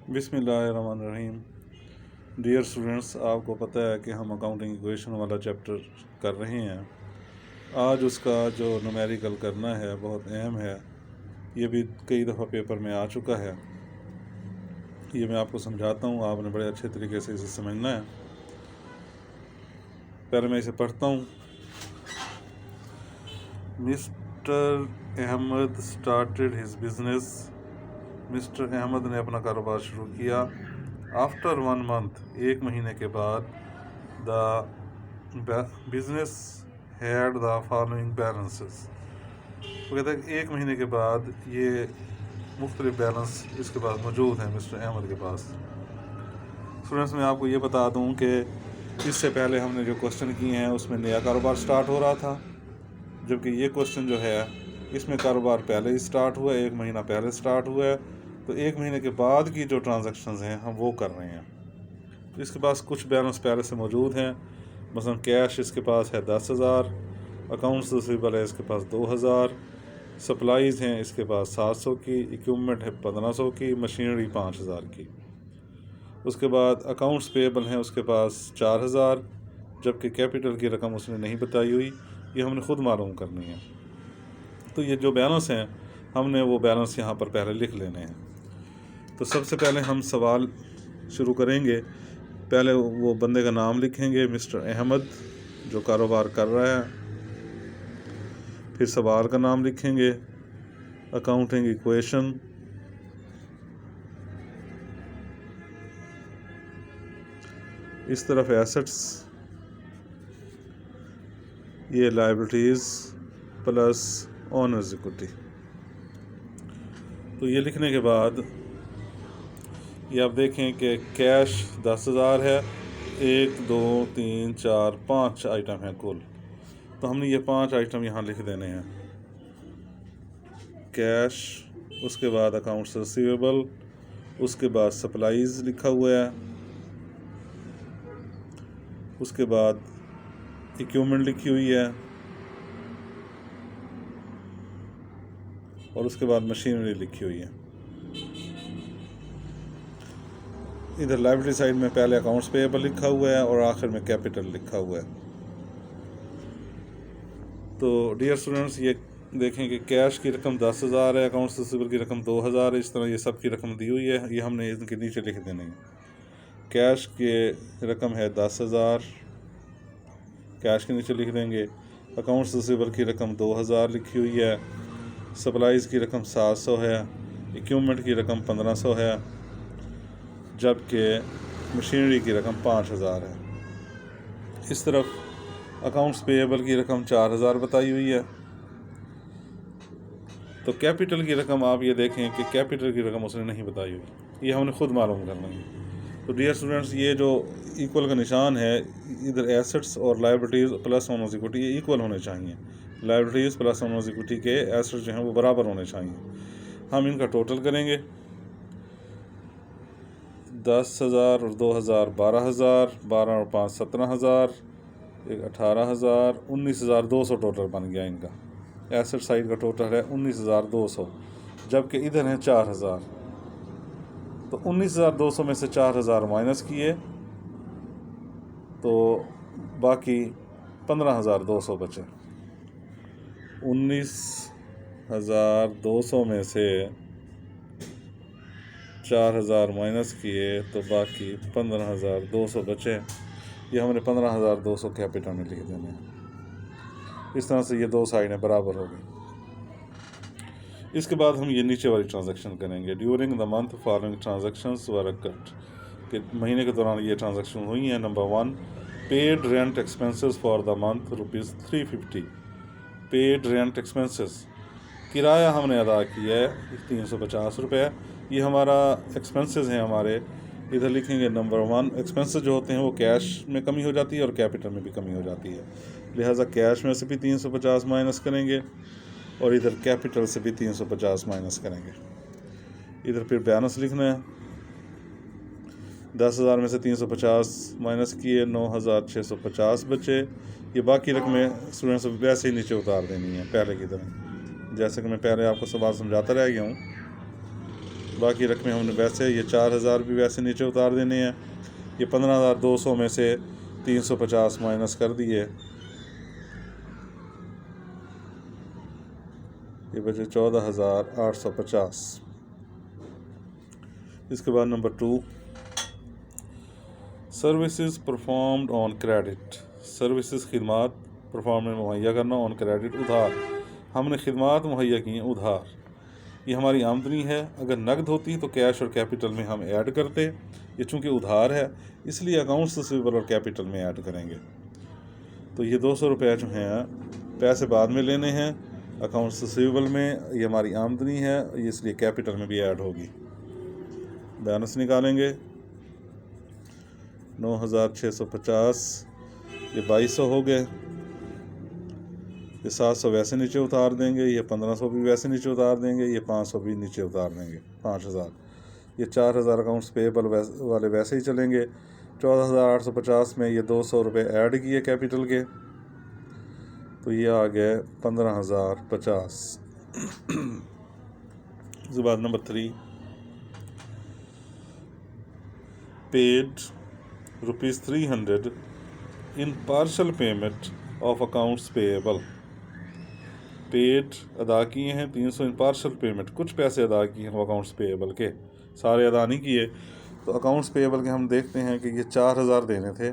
बिस्मिल्लाहिर्रहमानिर्रहीम। Dear students, आपको पता है कि हम अकाउंटिंग इक्वेशन वाला चैप्टर कर रहे हैं। आज उसका जो न्यूमेरिकल करना है बहुत अहम है। ये भी कई दफ़ा पेपर में आ चुका है। ये मैं आपको समझाता हूँ, आपने बड़े अच्छे तरीके से इसे समझना है। पहले मैं इसे पढ़ता हूँ। Mr Ahmad started his business. Mr Ahmad ने अपना कारोबार शुरू किया। आफ्टर 1 मंथ, 1 महीने के बाद, the business had the following balances. वो कहते हैं कि 1 महीने के बाद ये मुख्तलिफ बैलेंस इसके पास मौजूद हैं मिस्टर अहमद के पास। स्टूडेंट्स, मैं आपको ये बता दूं कि इससे पहले हमने जो क्वेश्चन किए हैं उसमें नया कारोबार स्टार्ट हो रहा था, जबकि ये क्वेश्चन जो है इसमें कारोबार पहले ही स्टार्ट हुआ है, 1 महीना पहले स्टार्ट हुआ है। तो 1 महीने के बाद की जो ट्रांजैक्शंस हैं हम वो कर रहे हैं। इसके पास कुछ बैलेंस पहले से मौजूद हैं। मसलन कैश इसके पास है 10,000, अकाउंट्स रिसीवेबल है इसके पास 2,000, सप्लाईज़ हैं इसके पास 700 की, इक्विपमेंट है 1500 की, मशीनरी 5,000 की। उसके बाद अकाउंट्स पेएबल हैं उसके पास 4,000, जबकि कैपिटल की रकम उसने नहीं बताई हुई। ये हमने ख़ुद मालूम करनी है। तो ये जो बैलेंस हैं हमने वो बैलेंस यहाँ पर पहले लिख लेने हैं। तो सबसे पहले हम सवाल शुरू करेंगे। पहले वो बंदे का नाम लिखेंगे, मिस्टर अहमद, जो कारोबार कर रहा है। फिर सवाल का नाम लिखेंगे, अकाउंटिंग इक्वेशन। इस तरफ एसेट्स, ये लायबिलिटीज़ प्लस ओनर्स इक्विटी। तो ये लिखने के बाद ये आप देखें कि कैश 10,000 है। 1 2 3 4 5 आइटम हैं कुल। तो हमने ये 5 आइटम यहाँ लिख देने हैं। कैश, उसके बाद अकाउंट्स रिसीवेबल, उसके बाद सप्लाईज़ लिखा हुआ है, उसके बाद इक्विपमेंट लिखी हुई है, और उसके बाद मशीनरी लिखी हुई है। इधर लायबिलिटी साइड में पहले अकाउंट्स पेएबल लिखा हुआ है और आखिर में कैपिटल लिखा हुआ है। तो डियर स्टूडेंट्स, ये देखें कि कैश की रकम 10,000 है, अकाउंट्स रिसीवेबल की रकम 2,000 है। इस तरह ये सब की रकम दी हुई है। ये हमने इनके नीचे लिख देनी है। कैश की रकम है 10,000, कैश के नीचे लिख देंगे। अकाउंट्स रिसीवेबल की रकम 2,000 लिखी हुई है, सप्लाईज़ की रकम 700 है, इक्विपमेंट की रकम 1500 है, जबकि मशीनरी की रकम 5,000 है। इस तरफ अकाउंट्स पेएबल की रकम 4,000 बताई हुई है। तो कैपिटल की रकम आप ये देखें कि कैपिटल की रकम उसने नहीं बताई हुई। ये हमने ख़ुद मालूम करना है। तो डियर स्टूडेंट्स, ये जो इक्वल का निशान है, इधर एसेट्स और लायबिलिटीज़ प्लस ओनर्स इक्विटी ये इक्वल होने चाहिए। लायबिलिटीज़ प्लस ओनर्स इक्विटी के एसेट्स जो हैं वो बराबर होने चाहिए। हम इनका टोटल करेंगे। 10,000 और 2,000 12,000, 12 और 5 17,000, 18,000, 19,200 टोटल बन गया इनका। एसेट साइड का टोटल है 19,200, जबकि इधर है 4,000। तो 19,200 में से 4,000 माइनस किए तो बाकी 15,200 बचे। 19,200 में से 4,000 माइनस किए तो बाकी 15,200 बचे। ये हमने 15,200 कैपिटल में लिख देने हैं। इस तरह से ये दो साइडें बराबर हो गई। इसके बाद हम ये नीचे वाली ट्रांजैक्शन करेंगे। During the month following transactions were occurred, कि महीने के दौरान ये ट्रांजैक्शन हुई हैं। Number 1, paid rent expenses for the month ₹350। Paid rent expenses, किराया हमने अदा किया है 350 रुपये। ये हमारा एक्सपेंसेस हैं हमारे। इधर लिखेंगे नंबर 1, एक्सपेंसेस जो होते हैं वो कैश में कमी हो जाती है और कैपिटल में भी कमी हो जाती है, लिहाजा कैश में से भी 350 माइनस करेंगे और इधर कैपिटल से भी 350 माइनस करेंगे। इधर फिर बैलेंस लिखना है। 10,000 में से 350 माइनस किए, 9,650 बचे। ये बाकी रकमें स्टूडेंट्स वैसे ही नीचे उतार देनी है पहले की तरह, जैसे कि मैं पहले आपको सवाल समझाता रह गया हूँ। बाकी रकमें हमने वैसे, ये 4000 भी वैसे नीचे उतार देने हैं। ये 15,200 में से 350 माइनस कर दिए, ये बचे 14,850। इसके बाद नंबर 2, services performed on credit. Services खिदमात परफॉर्म मुहैया करना, ऑन क्रेडिट उधार। हमने खिदमात मुहैया की हैं उधार, ये हमारी आमदनी है। अगर नकद होती तो कैश और कैपिटल में हम ऐड करते, ये चूँकि उधार है इसलिए अकाउंट्स रिसीवेबल और कैपिटल में ऐड करेंगे। तो ये 200 रुपये जो हैं पैसे बाद में लेने हैं, अकाउंट्स रिसीवेबल में ये हमारी आमदनी है, ये इसलिए कैपिटल में भी ऐड होगी। बैलेंस निकालेंगे, 9,650, ये 2200 हो गए। ये 700 वैसे नीचे उतार देंगे, ये 1500 भी वैसे नीचे उतार देंगे, ये 500 भी नीचे उतार देंगे, 5000। ये 4000 अकाउंट्स पेएबल वाले वैसे ही चलेंगे। 14,850 में ये 200 रुपये ऐड किए कैपिटल के, तो ये आ गए 15,050। उसके बाद number 3, paid ₹300 in partial payment of accounts payable. Paid अदा किए हैं 300 इन पार्शल पेमेंट, कुछ पैसे अदा किए हैं वो अकाउंट्स पेएबल के, सारे अदा नहीं किए। तो अकाउंट्स पेएबल के हम देखते हैं कि ये 4000 देने थे,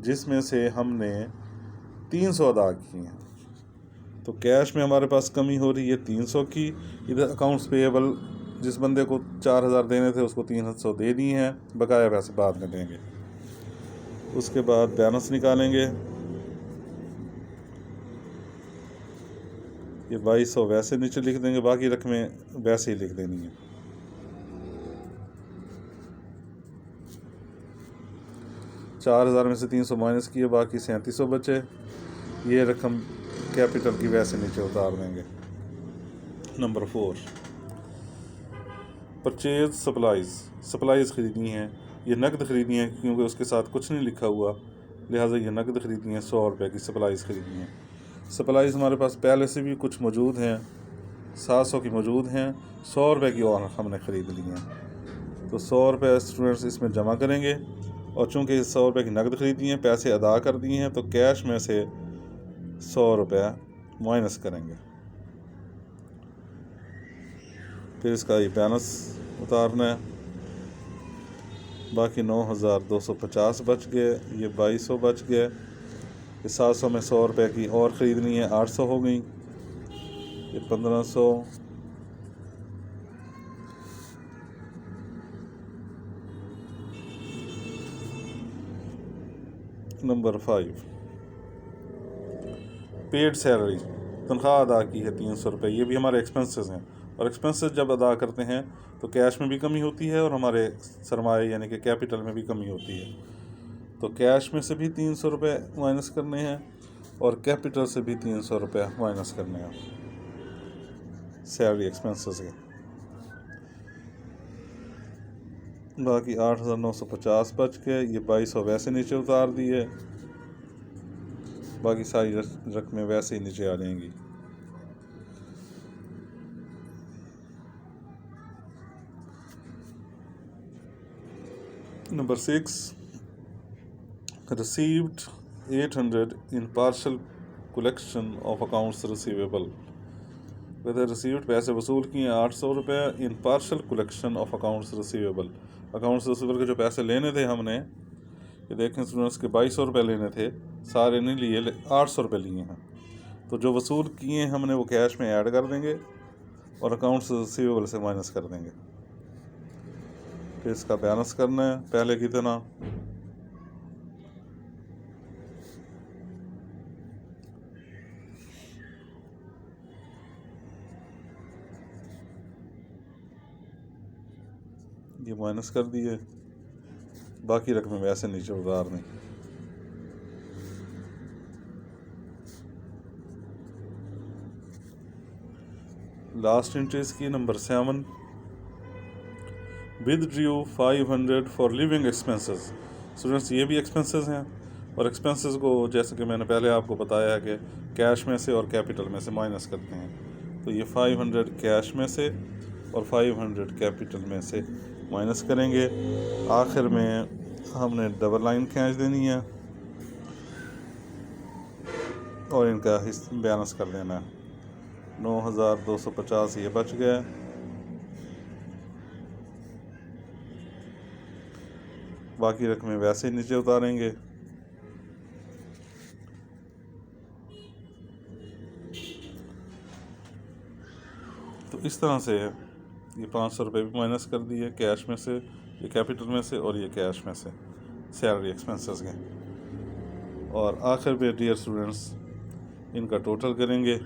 जिसमें से हमने 300 अदा किए हैं। तो कैश में हमारे पास कमी हो रही है 300 की। इधर अकाउंट्स पेएबल जिस बंदे को 4000 देने थे उसको 300 दे दिए हैं, बकाया पैसे बाद में देंगे। उसके बाद बैलेंस निकालेंगे, ये 2200 वैसे नीचे लिख देंगे, बाकी रकमें वैसे ही लिख देनी है। चार 4000 में से 300 माइनस किए, बाकी 3700 बचे। ये रकम कैपिटल की वैसे नीचे उतार देंगे। नंबर 4, परचेज सप्लाईज ख़रीदनी है, ये नकद ख़रीदनी है क्योंकि उसके साथ कुछ नहीं लिखा हुआ, लिहाजा ये नकद ख़रीदनी है। 100 रुपये की सप्लाईज ख़रीदनी है। सप्लाईज हमारे पास पहले से भी कुछ मौजूद हैं, 700 की मौजूद हैं, 100 रुपये की और हमने ख़रीद ली हैं। तो 100 रुपये स्टूडेंट्स इसमें जमा करेंगे, और चूँकि 100 रुपये की नकद ख़रीदी हैं, पैसे अदा कर दिए हैं, तो कैश में से 100 रुपये माइनस करेंगे। फिर इसका ये बैलेंस उतारना है, बाकी 9,250 बच गए, ये 2200 बच गए। ये 700 में 100 रुपये की और ख़रीदनी है, 800 हो गई, ये 1500। नंबर 5, पेड सैलरी, तनख्वाह अदा की है 300 रुपये, ये भी हमारे एक्सपेंसेस हैं। और एक्सपेंसेस जब अदा करते हैं तो कैश में भी कमी होती है और हमारे सरमाए यानी कि कैपिटल में भी कमी होती है। तो कैश में से भी 300 रुपये माइनस करने हैं और कैपिटल से भी 300 रुपये माइनस करने हैं सैलरी एक्सपेंसेस के। बाकी 8,950 बच के, ये 2200 वैसे नीचे उतार दिए, बाकी सारी रकमें वैसे ही नीचे आ जाएंगी। Number 6, received 800 in partial collection of accounts receivable। वैसे रिसीव्ड पैसे वसूल किए 800 रुपये इन partial collection of accounts receivable. Accounts receivable के जो पैसे लेने थे हमने, ये देखें स्टूडेंट्स के 2200 रुपये लेने थे, सारे नहीं लिए, 800 रुपये लिए हैं। तो जो वसूल किए हमने वो कैश में ऐड कर देंगे और अकाउंट्स रिसीवेबल से माइनस कर देंगे। फिर इसका बैलेंस करना है पहले की तरह। ये माइनस कर दिए, बाकी रकमें वैसे नीचे उतार दें। लास्ट एंट्रीज की number 7, withdrew 500 for living expenses. Students ये भी एक्सपेंसेस हैं और एक्सपेंसेस को जैसे कि मैंने पहले आपको बताया है कि कैश में से और कैपिटल में से माइनस करते हैं। तो ये 500 कैश में से और 500 कैपिटल में से माइनस करेंगे। आखिर में हमने डबल लाइन खींच देनी है और इनका बैलेंस कर लेना है। 9250 ये बच गया। बाकी रकमें वैसे ही नीचे उतारेंगे। तो इस तरह से ये 500 रुपये भी माइनस कर दिए कैश में से, ये कैपिटल में से और ये कैश में से सैलरी एक्सपेंसेस के। और आखिर पे डियर स्टूडेंट्स इनका टोटल करेंगे।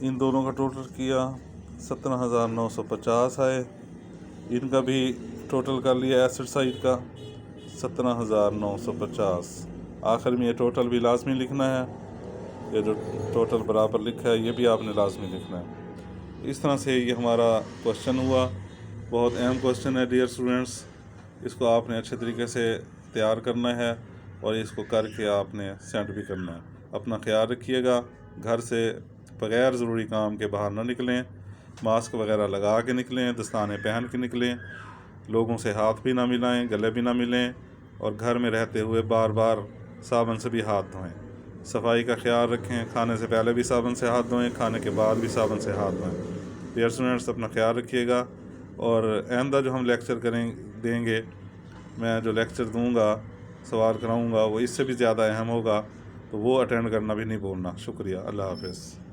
इन दोनों का टोटल किया 17,950 आए। इनका भी टोटल कर लिया एसेट साइड का 17,950। आखिर में ये टोटल भी लाजमी लिखना है। ये जो टोटल बराबर लिखा है ये भी आपने लाजमी लिखना है। इस तरह से ये हमारा क्वेश्चन हुआ। बहुत अहम क्वेश्चन है डियर स्टूडेंट्स। इसको आपने अच्छे तरीके से तैयार करना है और इसको करके आपने सेंड भी करना है। अपना ख्याल रखिएगा। घर से बग़ैर ज़रूरी काम के बाहर ना निकलें। मास्क वगैरह लगा के निकलें, दस्ताने पहन के निकलें। लोगों से हाथ भी ना मिलाएं, गले भी ना मिलें। और घर में रहते हुए बार बार साबुन से भी हाथ धोएं। सफाई का ख्याल रखें। खाने से पहले भी साबुन से हाथ धोएं, खाने के बाद भी साबुन से हाथ धोएं। डियर स्टूडेंट्स अपना ख्याल रखिएगा। और आइंदा जो हम लेक्चर देंगे, मैं जो लेक्चर दूंगा, सवाल कराऊंगा, वो इससे भी ज़्यादा अहम होगा। तो वो अटेंड करना भी नहीं भूलना। शुक्रिया। अल्लाह हाफ़िज़।